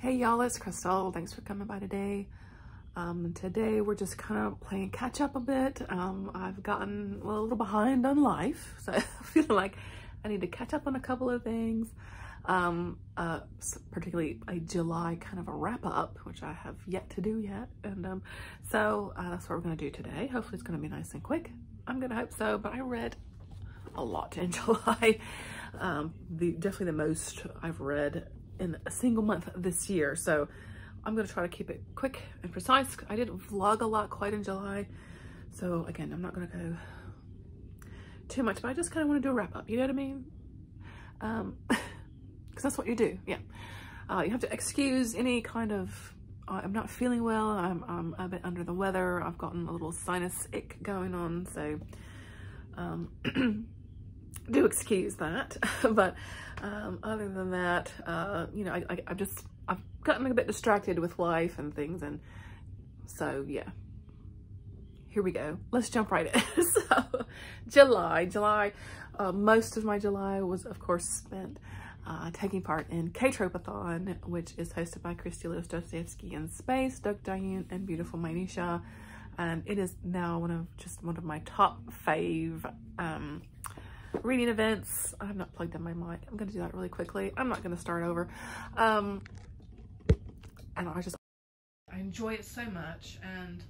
Hey y'all, it's Crystal. Thanks for coming by today. Today we're just kind of playing catch up a bit. I've gotten a little behind on life, so I feel like I need to catch up on a couple of things. Particularly a July kind of a wrap up, which I have yet to do yet. And so that's what we're gonna do today. Hopefully it's gonna be nice and quick. I'm gonna hope so, but I read a lot in July. Definitely the most I've read in a single month this year, so I'm gonna try to keep it quick and precise. I didn't vlog a lot quite in July, so again, I'm not gonna go too much, but I just kind of want to do a wrap up, you know what I mean? Because that's what you do. Yeah, you have to excuse any kind of I'm not feeling well, I'm a bit under the weather, I've gotten a little sinus ick going on, so do excuse that. But other than that, you know, I've gotten a bit distracted with life and things, and so yeah, here we go. Let's jump right in. So July, most of my July was of course spent taking part in Ktropeathon, which is hosted by Christy Dostoevsky in Space, Doug Juyeon, and beautiful Mainisha, and it is now one of my top fave reading events. I have not plugged in my mic. I'm going to do that really quickly. I'm not going to start over. And I enjoy it so much, and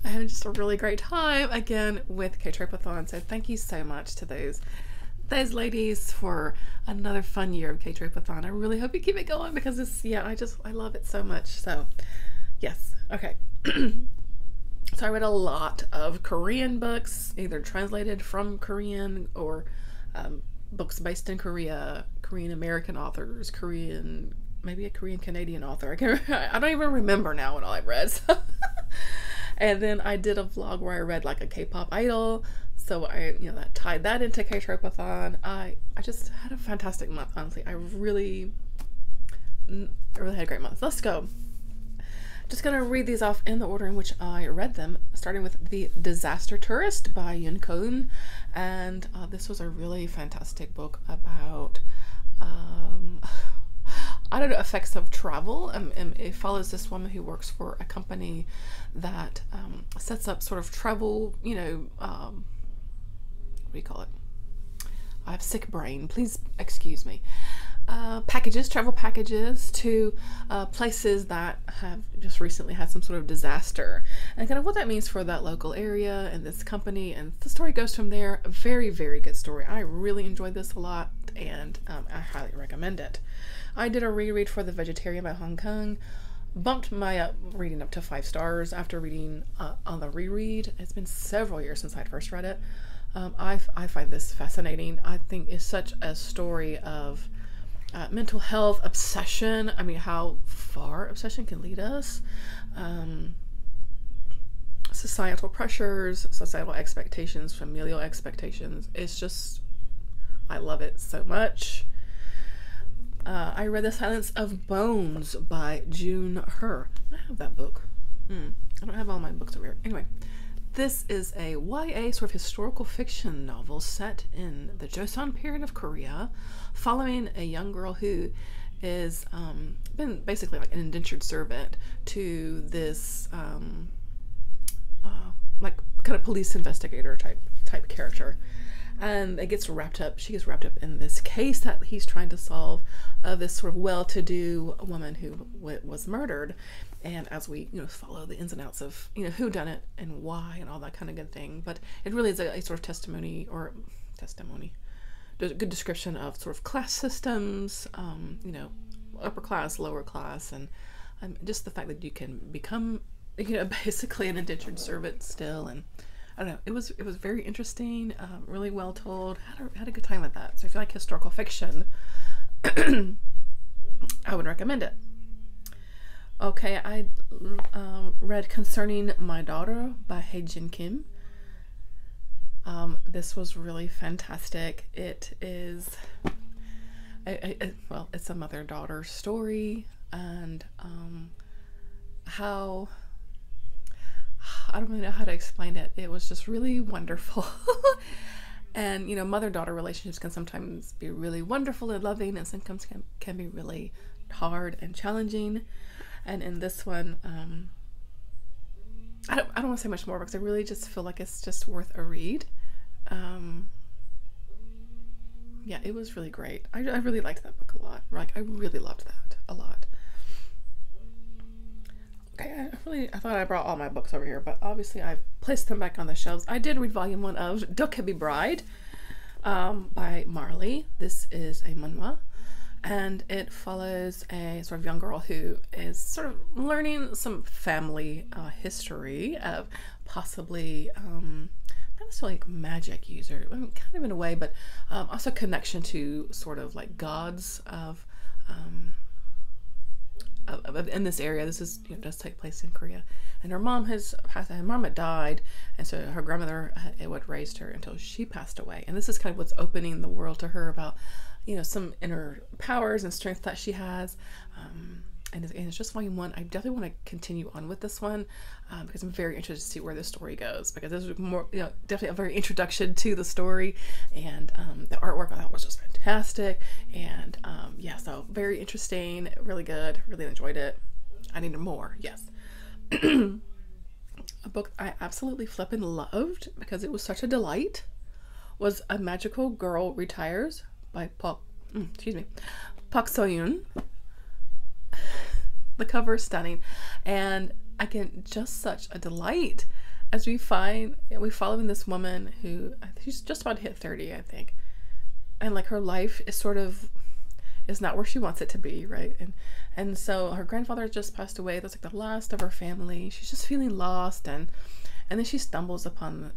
I had just a really great time again with Ktropeathon. So thank you so much to those ladies for another fun year of Ktropeathon. I really hope you keep it going, because it's, yeah, I love it so much. So yes, okay. So I read a lot of Korean books, either translated from Korean or books based in Korea, Korean American authors, maybe a Korean Canadian author. I don't even remember now what all I've read. So. And then I did a vlog where I read like a K-pop idol. So I, you know, that tied that into Ktropeathon. I just had a fantastic month, honestly. I really had a great month. Let's go. Just gonna read these off in the order in which I read them, starting with The Disaster Tourist by Juyeon. And this was a really fantastic book about I don't know, effects of travel. It follows this woman who works for a company that sets up sort of travel, you know, what do you call it? I have sick brain, please excuse me. Travel packages to places that have just recently had some sort of disaster, and kind of what that means for that local area and this company, and the story goes from there. A very, very good story. I really enjoyed this a lot, and I highly recommend it. I did a reread for The Vegetarian by Hong Kong. Bumped my reading up to 5 stars after reading on the reread. It's been several years since I'd first read it. I find this fascinating. I think it's such a story of mental health, obsession. I mean, how far obsession can lead us. Societal pressures, societal expectations, familial expectations. It's just, I love it so much. I read The Silence of Bones by June Her. I have that book. I don't have all my books over here. Anyway, this is a YA sort of historical fiction novel set in the Joseon period of Korea, following a young girl who is been basically like an indentured servant to this like kind of police investigator type character. And she gets wrapped up in this case that he's trying to solve, of this sort of well-to-do woman who was murdered. And as we, you know, follow the ins and outs of, you know, who done it and why and all that kind of good thing. But it really is a sort of testimony, there's a good description of sort of class systems, you know, upper class, lower class, and just the fact that you can become, you know, basically an indentured servant still. And I don't know, it was very interesting, really well told. Had a good time with that. So if you like historical fiction, I would recommend it. Okay, I read Concerning My Daughter by Hae-jin Kim. This was really fantastic. It is, well, it's a mother-daughter story, and how, I don't really know how to explain it. It was just really wonderful. And, you know, mother-daughter relationships can sometimes be really wonderful and loving, and sometimes can be really hard and challenging. And in this one, I don't want to say much more because I really just feel like it's just worth a read. Yeah, it was really great. I really liked that book a lot. Like, I really loved that a lot. Okay, I thought I brought all my books over here, but obviously I've placed them back on the shelves. I did read volume 1 of Dokkaebi Bride by Marley. This is a manhwa, and it follows a sort of young girl who is sort of learning some family history of possibly not necessarily like magic user, I mean, kind of in a way, but also connection to sort of like gods of in this area. This is, you know, does take place in Korea, and her mom has passed. Her mom had died, and so her grandmother had raised her until she passed away. And this is kind of what's opening the world to her about, you know, some inner powers and strength that she has. And it's just volume 1. I definitely want to continue on with this one because I'm very interested to see where the story goes, because this is more, you know, definitely a very introduction to the story, and the artwork I thought was just fantastic, and yeah, so very interesting, really good, really enjoyed it. I needed more, yes. A book I absolutely flippin' loved because it was such a delight was A Magical Girl Retires by Park So-yoon. The cover is stunning, and again, just such a delight as we following this woman who, she's just about to hit 30, I think, and like her life is sort of is not where she wants it to be, right? And so her grandfather just passed away. That's like the last of her family. She's just feeling lost, and then she stumbles upon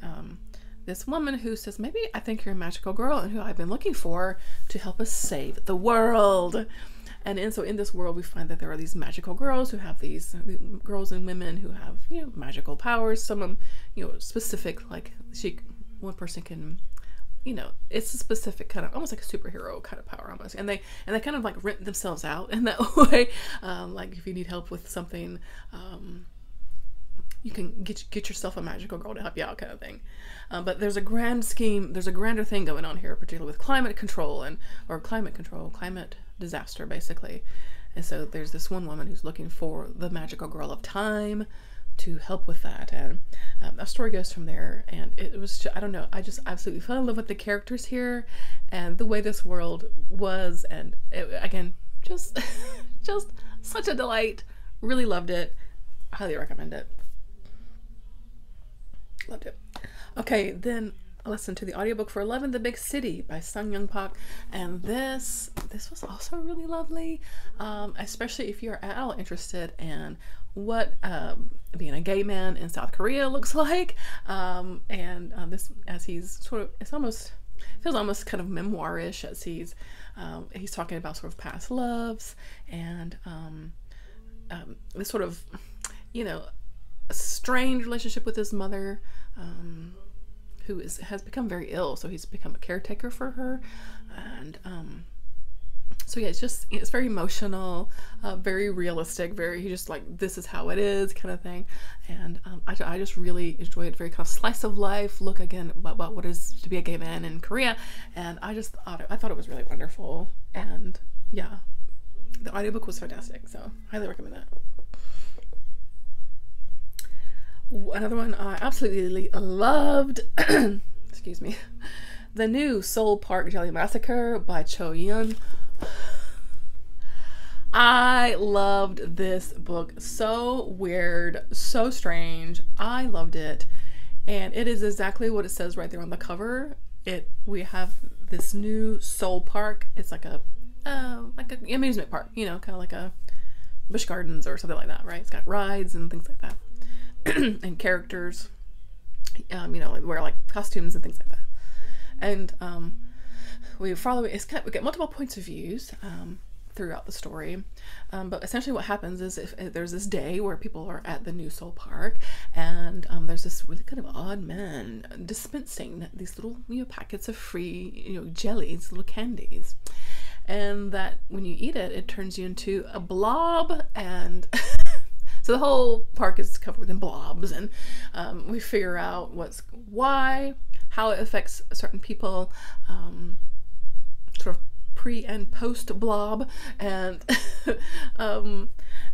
this woman who says, maybe I think you're a magical girl and who I've been looking for to help us save the world. And so in this world, we find that there are these magical girls who have these girls and women who have, you know, magical powers. Some of them, you know, specific, like one person can, you know, it's a specific kind of, almost like a superhero kind of power almost. And they kind of like rent themselves out in that way. Like if you need help with something, you can get yourself a magical girl to help you out, kind of thing. But there's a grand scheme, there's a grander thing going on here, particularly with climate disaster, basically. And so there's this one woman who's looking for the magical girl of time to help with that, and a story goes from there. And it was just, I don't know, I just absolutely fell in love with the characters here and the way this world was, and it, again, just just such a delight. Really loved it. Highly recommend it. Loved it. Okay, then I listened to the audiobook for 11 The Big City by Sung Young Pak, and this was also really lovely, especially if you're at all interested in what being a gay man in South Korea looks like, this, as he's sort of, feels almost kind of memoirish, as he's talking about sort of past loves, and this sort of, you know, a strained relationship with his mother, who has become very ill, so he's become a caretaker for her. And so yeah, it's very emotional, very realistic, he just like, this is how it is kind of thing. And I just really enjoyed it. Very kind of slice of life look again about what it is to be a gay man in Korea, and I thought it was really wonderful. And yeah, the audiobook was fantastic, so highly recommend that. Another one I absolutely loved, excuse me, the new Seoul Park Jelly Massacre by Juyeon. I loved this book. So weird, so strange. I loved it, and it is exactly what it says right there on the cover. We have this new Seoul Park. It's like an amusement park, you know, kind of like a Busch Gardens or something like that, right? It's got rides and things like that. And characters, you know, like wear like costumes and things like that. And we get multiple points of views throughout the story, but essentially what happens is if there's this day where people are at the new Seoul Park, and there's this really kind of odd man dispensing these little, you know, packets of free, you know, jellies, little candies, and that when you eat it, it turns you into a blob. And so the whole park is covered in blobs, and we figure out how it affects certain people, sort of pre and post blob, and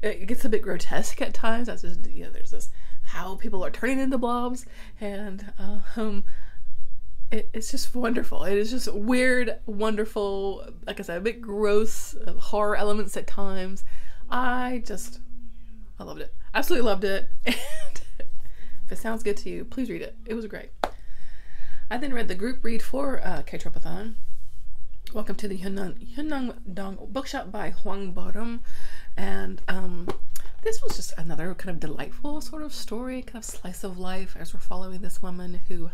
it gets a bit grotesque at times. That's just, you know, there's this how people are turning into blobs, and it's just wonderful. It is just weird, wonderful, like I said, a bit gross, horror elements at times. I loved it. Absolutely loved it. And if it sounds good to you, please read it. It was great. I then read the group read for Ktropeathon, Welcome to the Hyunang Bookshop by Hwang Bottom. And this was just another kind of delightful sort of story, kind of slice of life, as we're following this woman who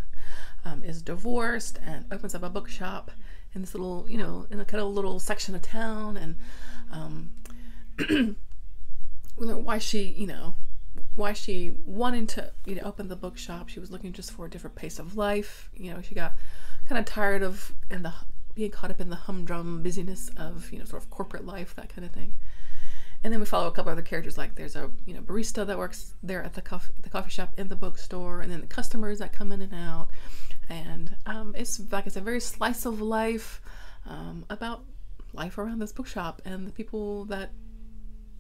is divorced and opens up a bookshop in this little, you know, in a kind of little section of town, and why she wanted to, you know, open the bookshop. She was looking just for a different pace of life. You know, she got kind of tired of being caught up in the humdrum busyness of, you know, sort of corporate life, that kind of thing. And then we follow a couple other characters, like there's a, you know, barista that works there at the coffee shop in the bookstore, and then the customers that come in and out. And it's, like I said, very slice of life, about life around this bookshop and the people that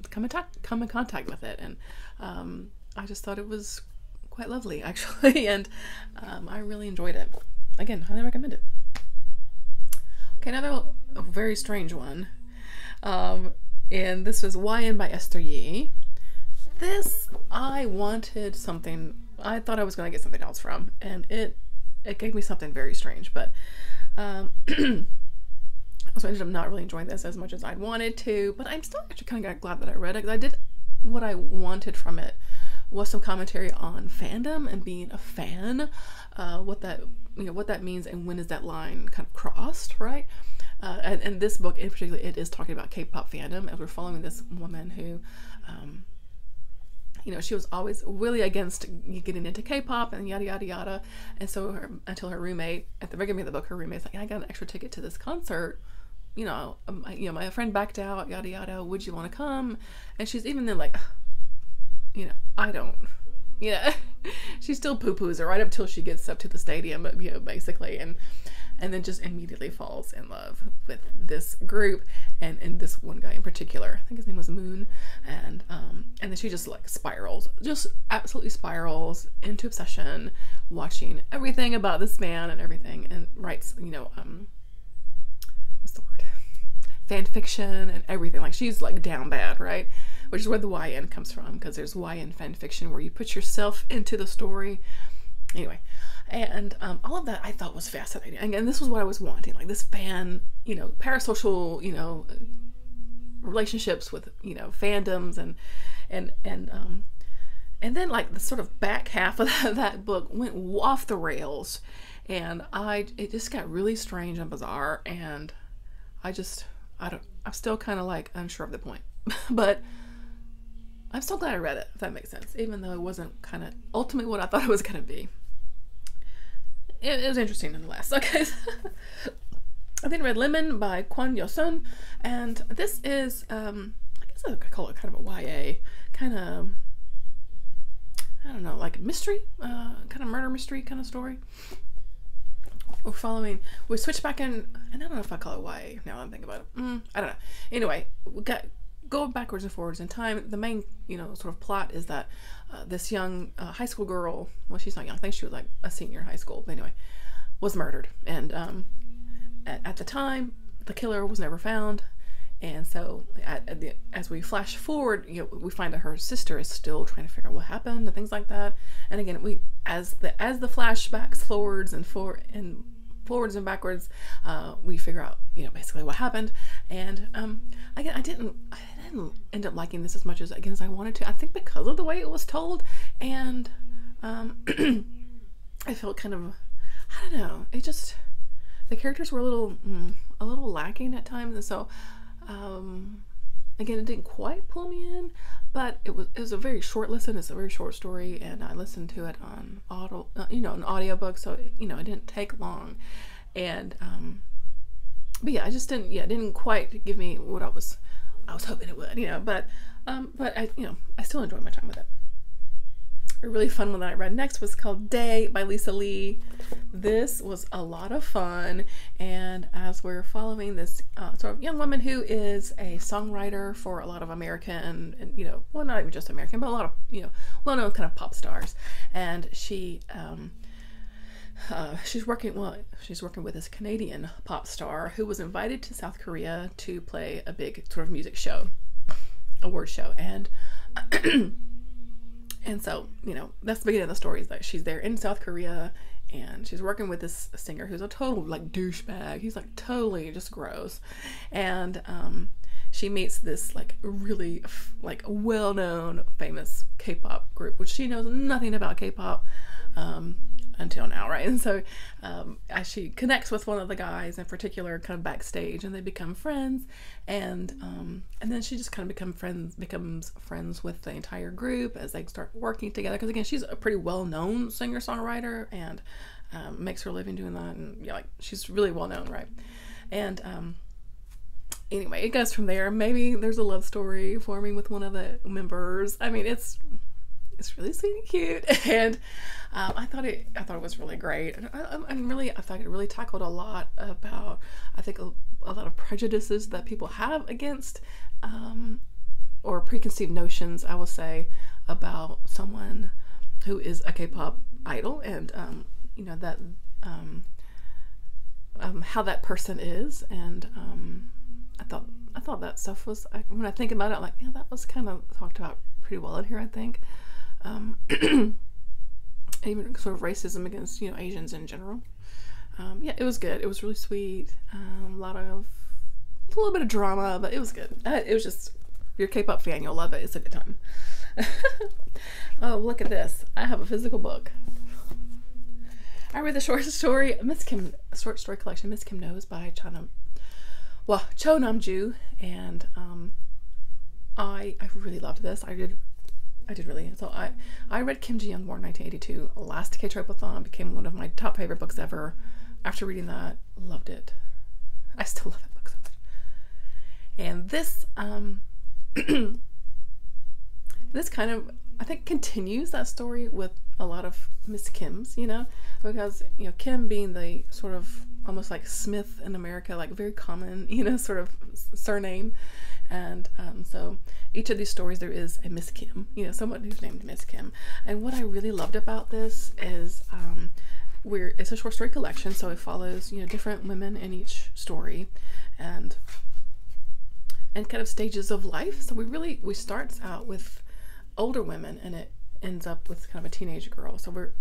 come in contact with it. And I just thought it was quite lovely, actually, and I really enjoyed it. Again, highly recommend it. Okay, another very strange one, and this was Juyeon by Esther Yi. This, I wanted something, I thought I was going to get something else from, and it gave me something very strange, but so I ended up not really enjoying this as much as I'd wanted to, but I'm still actually kind of glad that I read it, because I did what I wanted from it, was some commentary on fandom and being a fan, what that means, and when is that line kind of crossed, right? And this book in particular, it is talking about K-pop fandom, as we're following this woman who, you know, she was always really against getting into K-pop and yada yada yada, and so until her roommate, at the beginning of the book, her roommate's like, I got an extra ticket to this concert, you know, my friend backed out, yada yada, would you want to come? And she's even then like, you know, I don't, you know, she still poo-poos it right up till she gets up to the stadium, you know, basically, and then just immediately falls in love with this group and this one guy in particular. I think his name was Moon, and then she just like just absolutely spirals into obsession, watching everything about this man and everything, and writes, you know, what's the word? Fan fiction and everything. Like, she's like down bad, right? Which is where the YN comes from, because there's YN fan fiction where you put yourself into the story. Anyway, and all of that I thought was fascinating, and this was what I was wanting, like this fan, you know, parasocial, you know, relationships with, you know, fandoms, and then like the sort of back half of that book went off the rails, and it just got really strange and bizarre, and I'm still kind of like unsure of the point, but I'm so glad I read it, if that makes sense, even though it wasn't kind of ultimately what I thought it was going to be. It was interesting nonetheless. Okay. I then read Lemon by Kwon Yo-sun, and this is, I guess I could call it kind of a YA, kind of, I don't know, like mystery, kind of murder mystery kind of story. We switch back in, and I don't know if I call it YA now that I'm thinking about it. I don't know. Anyway, we go backwards and forwards in time. The main, you know, sort of plot is that this young high school girl, well, she's not young, I think she was like a senior in high school, but anyway, was murdered. And at the time, the killer was never found. And so as we flash forward, you know, we find that her sister is still trying to figure out what happened and things like that. And again, as the flashbacks forwards and backwards, we figure out, you know, basically what happened. And again, I didn't end up liking this as much as I wanted to. I think because of the way it was told, and I felt kind of, I don't know, the characters were a little lacking at times, and so again, it didn't quite pull me in. But it was a very short listen. It's a very short story, and I listened to it on an audiobook, so you know, it didn't take long. And but yeah, it didn't quite give me what I was hoping it would, you know. But I still enjoyed my time with it. A really fun one that I read next was called Day by Lisa Lee. This was a lot of fun, and as we're following this sort of young woman who is a songwriter for a lot of American, and well, not even just American, but a lot of well-known kind of pop stars, and she's working with this Canadian pop star who was invited to South Korea to play a big sort of music show, award show, and and so, that's the beginning of the story, is that she's there in South Korea and she's working with this singer who's a total like douchebag. He's like totally just gross. And she meets this like really like well-known famous K-pop group, which she knows nothing about K-pop until now, right? And so as she connects with one of the guys in particular kind of backstage, and they become friends, and then she just kind of becomes friends with the entire group as they start working together, because again, she's a pretty well-known singer-songwriter and makes her living doing that, and she's really well-known, right? And anyway, it goes from there. Maybe there's a love story forming with one of the members. I mean, it's really sweet and cute, and I thought it was really great, and I thought it really tackled a lot about, I think, a lot of prejudices that people have against or preconceived notions, I will say, about someone who is a K-pop idol, and that how that person is, and I thought that stuff was, when I think about it, I'm like, yeah, that was kind of talked about pretty well in here, I think. Even sort of racism against Asians in general. Yeah, it was good. It was really sweet. A little bit of drama, but it was good. It was just, if you're a K-pop fan, you'll love it. It's a good time. Oh, look at this! I have a physical book. I read the short story short story collection Miss Kim Knows by Cho Namju, and I really loved this. I did really. So I read Kim Ji-young War 1982 last Ktropeathon, became one of my top favorite books ever. After reading that, loved it. I still love that book so much. And this this kind of, I think, continues that story with a lot of Miss Kims, because Kim being the sort of almost like Smith in America, like very common, sort of surname. And so each of these stories, there is a Miss Kim, someone who's named Miss Kim. And what I really loved about this is it's a short story collection, so it follows different women in each story, and kind of stages of life. So we starts out with older women, and it ends up with kind of a teenage girl. So we're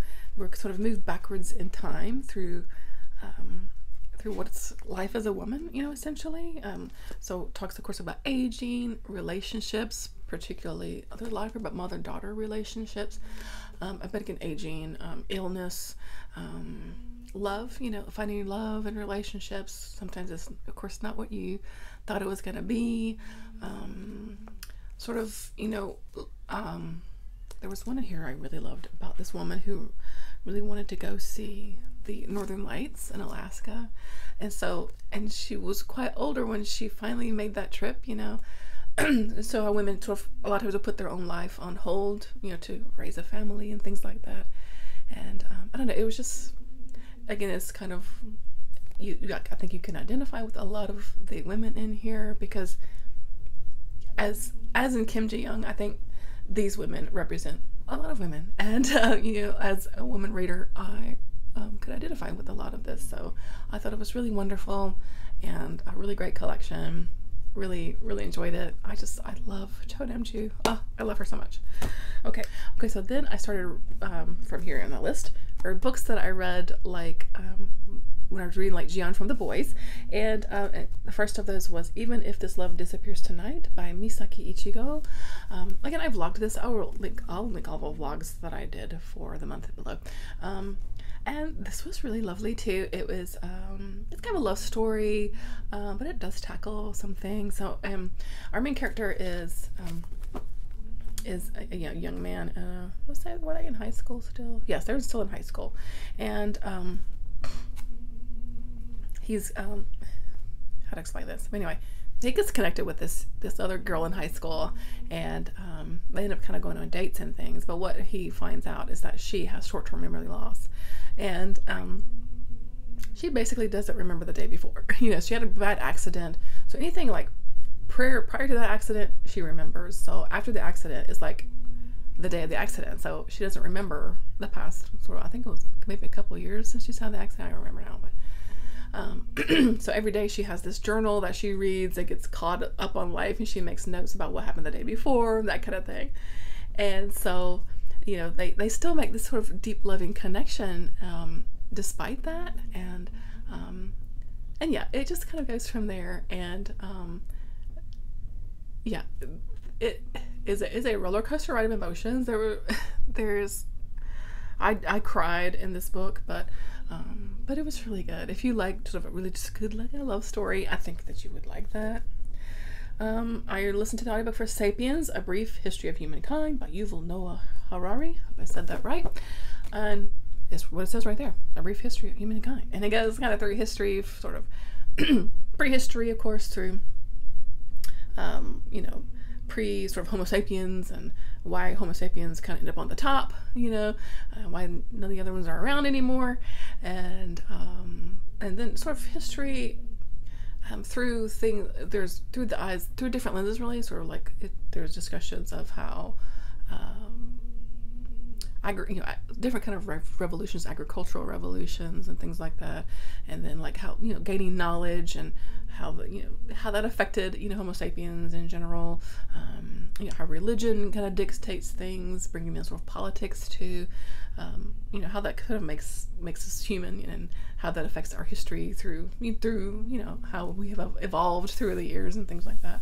sort of moved backwards in time through what's life as a woman, essentially. So it talks, of course, about aging, relationships, particularly, there's a lot about mother-daughter relationships, again, aging, illness, love, finding love in relationships. Sometimes it's, of course, not what you thought it was going to be. There was one in here I really loved about this woman who really wanted to go see the Northern Lights in Alaska, and she was quite older when she finally made that trip, so how women sort of a lot of times will put their own life on hold, to raise a family and things like that. And I don't know, it was just, again, it's kind of, I think you can identify with a lot of the women in here, because as in Kim Ji-young, I think these women represent a lot of women, and as a woman reader, I could identify with a lot of this. So I thought it was really wonderful and a really great collection. Really enjoyed it. I love Cho Namju. Oh, I love her so much. Okay, so then I started from here in the list are books that I read like when I was reading like Juyeon from The Boys, and the first of those was Even If This Love Disappears Tonight by Misaki Ichigo. Again, I vlogged this. I'll link all the vlogs that I did for the month below. And this was really lovely too. It was it's kind of a love story, but it does tackle some things. So our main character is a young man. Were they in high school still? Yes, they're still in high school, and he's how to explain this? But anyway, he gets connected with this other girl in high school, and they end up kind of going on dates and things. But what he finds out is that she has short-term memory loss, and she basically doesn't remember the day before. You know, she had a bad accident, so anything like prior to that accident, she remembers. So after the accident is like the day of the accident, so she doesn't remember the past. Sort of, I think it was maybe a couple of years since she's had the accident. I don't remember now, but. So every day she has this journal that she reads that gets caught up on life, and she makes notes about what happened the day before, that kind of thing. And so, you know, they still make this sort of deep loving connection despite that, and yeah, it just kind of goes from there. And yeah, it is a roller coaster ride of emotions. I cried in this book, but it was really good. If you liked sort of a really just good like a love story, I think that you would like that. I listened to the audiobook for Sapiens, A Brief History of Humankind by Yuval Noah Harari. Hope I said that right. And it's what it says right there, A Brief History of Humankind. And it goes kind of through history, sort of prehistory, of course, through you know, sort of Homo sapiens, and why Homo sapiens kind of end up on the top, you know, why none of the other ones are around anymore, and then sort of history through different lenses, really. Sort of like there's discussions of how different kind of revolutions, agricultural revolutions and things like that, and then like how, you know, gaining knowledge and how that affected, you know, Homo sapiens in general, you know, how religion kind of dictates things, bringing in sort of politics to, you know, how that kind of makes us human, and how that affects our history through you know, how we have evolved through the years and things like that.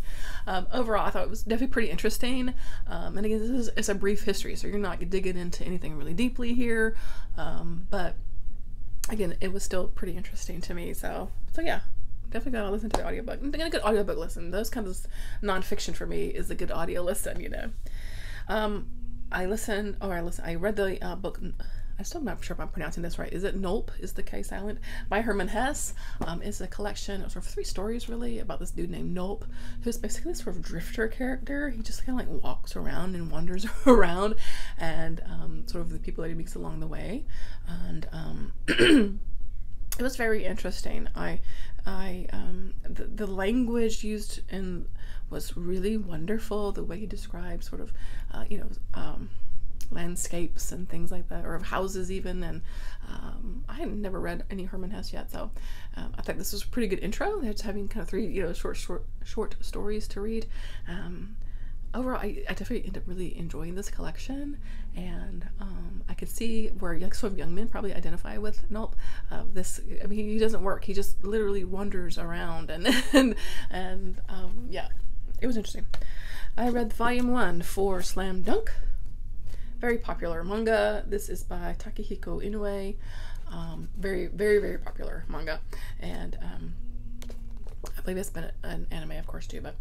Overall, I thought it was definitely pretty interesting. And again, it's a brief history, so you're not digging into anything really deeply here. But again, it was still pretty interesting to me. So yeah. Definitely gotta listen to the audiobook. And a good audiobook listen. Those kinds of nonfiction for me is a good audio listen, you know. I read the book. I'm still not sure if I'm pronouncing this right. Is it Nope? Is the K silent? By Herman Hesse. It's a collection of sort of 3 stories, really, about this dude named Nope, who's basically this sort of drifter character. He just kind of like walks around and wanders around, and sort of the people that he meets along the way. And it was very interesting. The language used was really wonderful. The way he described sort of, you know, landscapes and things like that, or of houses even. And I had never read any Herman Hesse yet, so I think this was a pretty good intro. They're just having kind of 3, you know, short stories to read. Overall, I definitely ended up really enjoying this collection, and I could see where sort of young men probably identify with Nope. I mean, he doesn't work; he just literally wanders around, and yeah, it was interesting. I read volume 1 for Slam Dunk, very popular manga. This is by Takehiko Inoue, very, very, very popular manga, and I believe it's been an anime, of course, too, but.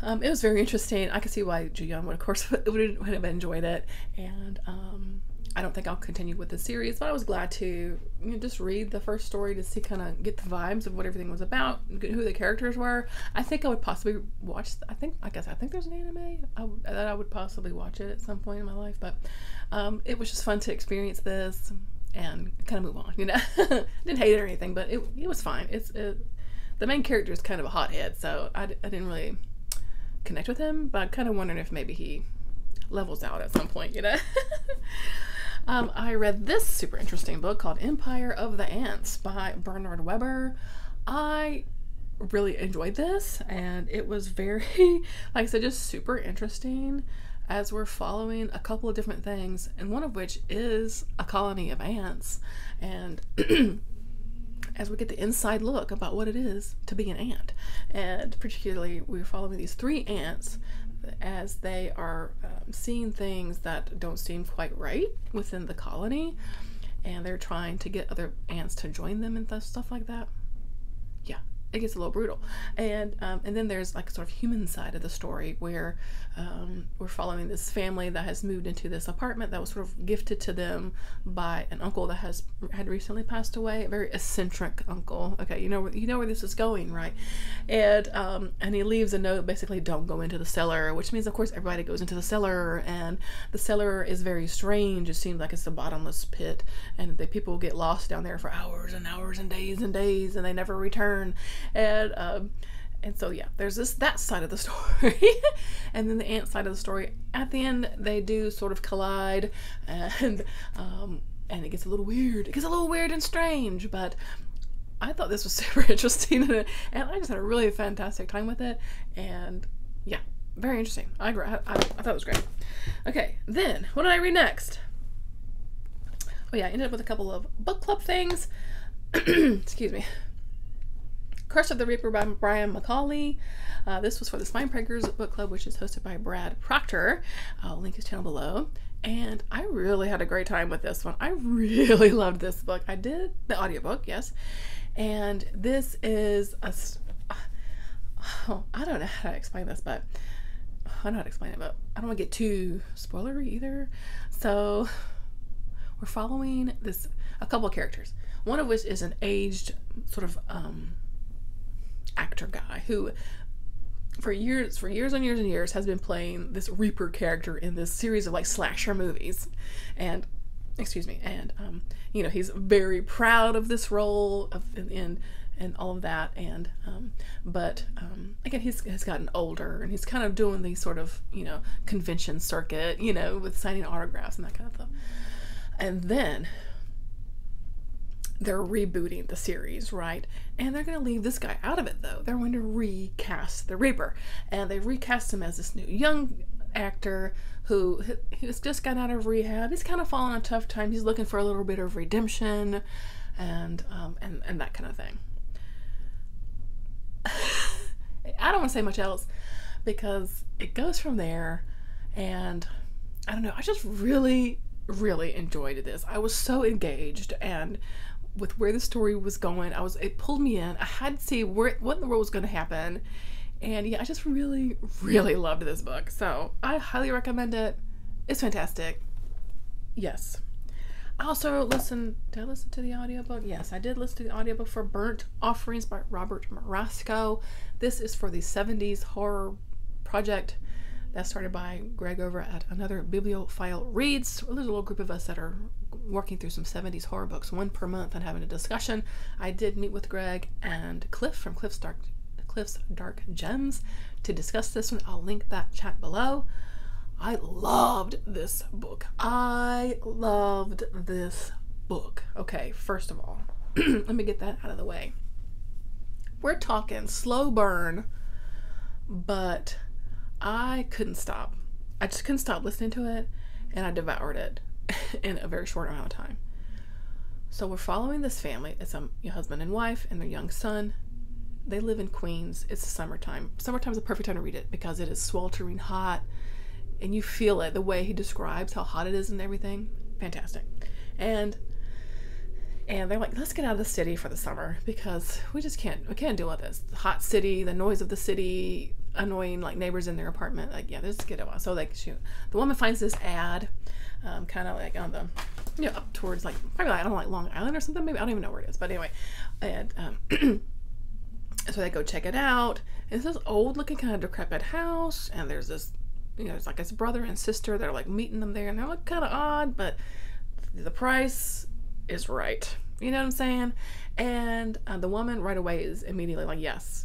It was very interesting. I could see why Juyeon would have enjoyed it, and I don't think I'll continue with the series, but I was glad to just read the first story to see, kind of get the vibes of what everything was about, who the characters were. I think I would possibly watch. I think there's an anime that I would possibly watch it at some point in my life, but it was just fun to experience this and kind of move on. You know, didn't hate it or anything, but it was fine. The main character is kind of a hothead, so I didn't really connect with him, but I'm kind of wondering if maybe he levels out at some point, you know. I read this super interesting book called Empire of the Ants by Bernard Weber. I really enjoyed this, and it was very, like I said, just super interesting, as we're following a couple of different things, and one of which is a colony of ants, and as we get the inside look about what it is to be an ant. And particularly, we're following these 3 ants as they are seeing things that don't seem quite right within the colony, and they're trying to get other ants to join them and stuff like that. Yeah, it gets a little brutal. And then there's like a sort of human side of the story where we're following this family that has moved into this apartment that was sort of gifted to them by an uncle that had recently passed away, a very eccentric uncle. Okay, you know where this is going, right? And he leaves a note, basically, don't go into the cellar, which means of course everybody goes into the cellar, and the cellar is very strange. It seems like it's a bottomless pit, and the people get lost down there for hours and hours and days, and they never return. And so yeah, there's that side of the story. And then the aunt side of the story, at the end they do sort of collide, and it gets a little weird. It gets a little weird and strange, but I thought this was super interesting, and I just had a really fantastic time with it. And yeah, very interesting. I thought it was great. Okay, then what did I read next? Oh yeah, I ended up with a couple of book club things. Excuse me. Curse of the Reaper by Brian Macaulay. This was for the Spinepreggers book club, which is hosted by Brad Proctor. I'll link his channel below. And I really had a great time with this one. I really loved this book. I did the audiobook, yes. And this is I don't know how to explain this, but I know how to explain it, but I don't want to get too spoilery either. So we're following a couple of characters, one of which is an aged sort of actor guy who for years and years has been playing this Reaper character in this series of like slasher movies, and he's very proud of this role and all of that, and but again, he's gotten older, and he's kind of doing these sort of convention circuit, with signing autographs and that kind of stuff. And then they're rebooting the series, right? And they're going to leave this guy out of it, though. They're going to recast the Reaper, and they recast him as this new young actor who has just gotten out of rehab. He's kind of fallen on a tough time. He's looking for a little bit of redemption, and that kind of thing. I don't want to say much else because it goes from there, and I don't know. I just really enjoyed this. I was so engaged, and with where the story was going, it pulled me in. I had to see what in the world was going to happen, and yeah, I just really loved this book. So I highly recommend it. It's fantastic. Yes. I also did I listen to the audiobook? Yes, I did listen to the audiobook for Burnt Offerings by Robert Marasco. This is for the 70s horror project that's started by Greg over at Another Bibliophile Reads. There's a little group of us that are working through some 70s horror books, one per month, and having a discussion. I did meet with Greg and Cliff from Cliff's Dark Gems to discuss this one. I'll link that chat below. I loved this book. Okay, first of all, let me get that out of the way. We're talking slow burn, but I couldn't stop. I just couldn't stop listening to it, and I devoured it in a very short amount of time. So we're following this family. It's a husband and wife and their young son. They live in Queens. It's the summertime. Summertime's the perfect time to read it because it is sweltering hot, and you feel it, the way he describes how hot it is and everything. Fantastic. And they're like, let's get out of the city for the summer because we can't deal with this. The hot city, the noise of the city, annoying like neighbors in their apartment. Like, yeah, let's get out. So like, shoot. The woman finds this ad, kind of like on the, up towards like, probably like, I don't know, like Long Island or something. Maybe I don't even know where it is. But anyway, and so they go check it out. It's this old looking kind of decrepit house, and there's this, it's like his brother and sister that are like meeting them there, and they're like kind of odd, but the price is right. You know what I'm saying? And the woman right away is immediately like, yes,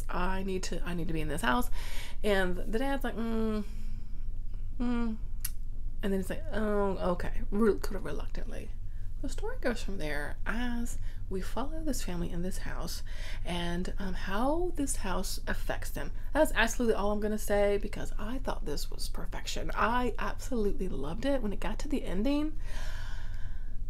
I need to be in this house. And the dad's like, and then he's like, oh, okay, kind of reluctantly. The story goes from there as we follow this family in this house and how this house affects them. That's absolutely all I'm going to say because I thought this was perfection. I absolutely loved it. When it got to the ending,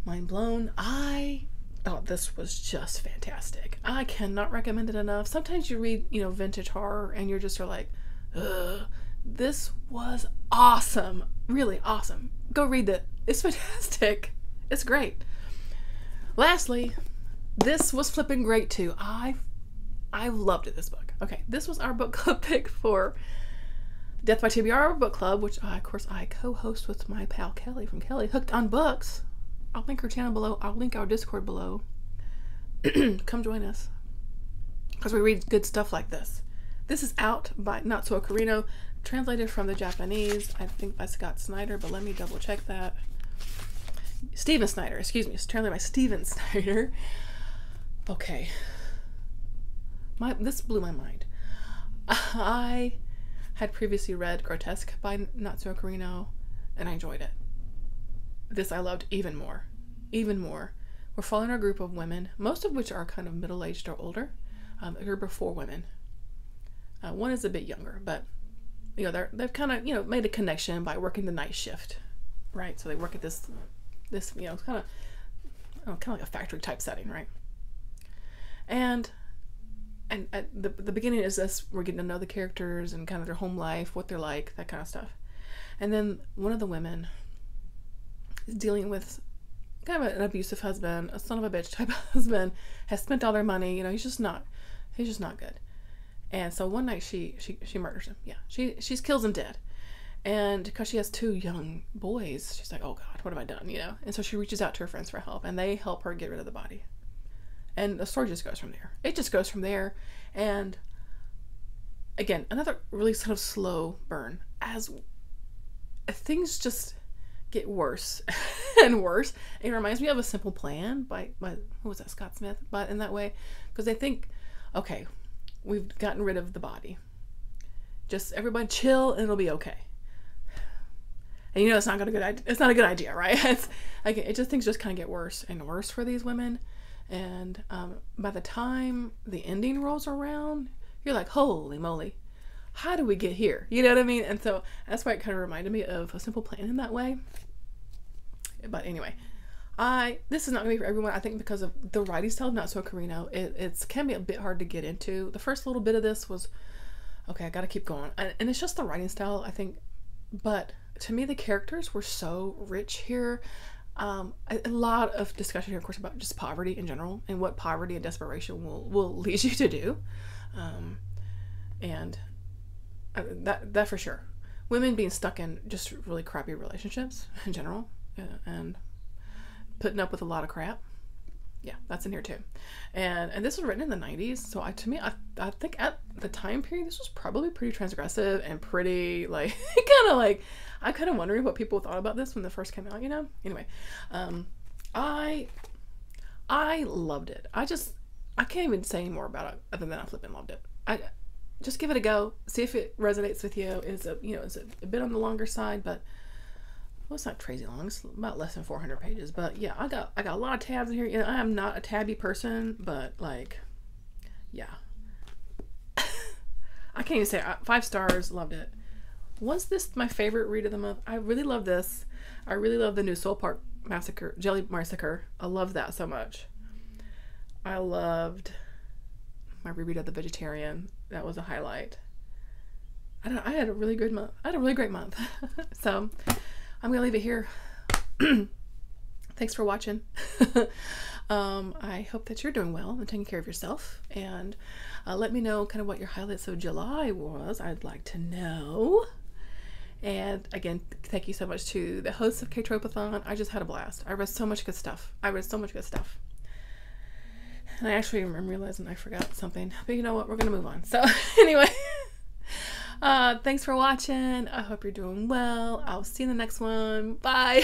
mind blown. I thought this was just fantastic. I cannot recommend it enough. Sometimes you read, vintage horror and you're just like, ugh. This was awesome. Really awesome. Go read it. It's fantastic. It's great. Lastly, this was flipping great too. I I loved it, this book. Okay, this was our book club pick for Death by TBR book club, which of course I co-host with my pal Kelly from Kelly Hooked on Books. I'll link her channel below. I'll link our Discord below. Come join us, because we read good stuff like this. This is out by Natsuo Kirino, translated from the Japanese, I think by Scott Snyder, but let me double check that. Steven Snyder, excuse me. It's translated by Steven Snyder. Okay. This blew my mind. I had previously read Grotesque by Natsuo Kirino, and I enjoyed it. This I loved even more. Even more. We're following a group of women, most of which are kind of middle-aged or older. A group of 4 women. One is a bit younger, but you know they've kind of made a connection by working the night shift, right? So they work at this kind of like a factory type setting, right? And at the beginning is this, we're getting to know the characters and kind of their home life, what they're like, that kind of stuff. And then one of the women is dealing with kind of an abusive husband, a son of a bitch type of husband, has spent all their money. He's just not good. And so one night she murders him. Yeah, she kills him dead. And because she has 2 young boys, she's like, oh God, what have I done? And so she reaches out to her friends for help, and they help her get rid of the body. And the story just goes from there. It just goes from there. And again, another really sort of slow burn as things just get worse and worse. It reminds me of A Simple Plan by who was that, Scott Smith? But in that way, because they think, okay, we've gotten rid of the body. Just everybody chill and it'll be okay. And it's not a good idea, right? It's like things just kind of get worse and worse for these women. And by the time the ending rolls around, you're like, holy moly, how do we get here? You know what I mean? And so that's why it kind of reminded me of A Simple Plan in that way. But anyway, this is not going to be for everyone, I think, because of the writing style of Natsuo Kirino. It can be a bit hard to get into. The first little bit of this was, okay, I got to keep going. And it's just the writing style, I think. But to me, the characters were so rich here. A lot of discussion here, of course, about just poverty in general and what poverty and desperation will lead you to do. And that for sure. Women being stuck in just really crappy relationships in general, and putting up with a lot of crap. Yeah, that's in here too. And this was written in the 90s, so I think at the time period this was probably pretty transgressive and pretty like kind of like, I'm kind of wondering what people thought about this when it first came out, Anyway, I loved it. I can't even say any more about it other than I flipping loved it. Just give it a go, see if it resonates with you. It's a bit on the longer side, but well, it's not crazy long. It's about less than 400 pages. But yeah, I got a lot of tabs in here. I am not a tabby person, but like, yeah. I can't even say 5 stars. Loved it. Was this my favorite read of the month? I really love this. I really love the new Soul Park Massacre, Jelly Massacre. I love that so much. I loved my reread of The Vegetarian. That was a highlight. I had a really good month. I had a really great month. So I'm gonna leave it here. Thanks for watching. I hope that you're doing well and taking care of yourself, and let me know kind of what your highlights of July was. I'd like to know. And again, thank you so much to the hosts of Ktropeathon. I just had a blast. I read so much good stuff. And I actually am realizing I forgot something, but you know what, we're gonna move on. So anyway, thanks for watching. I hope you're doing well. I'll see you in the next one. Bye.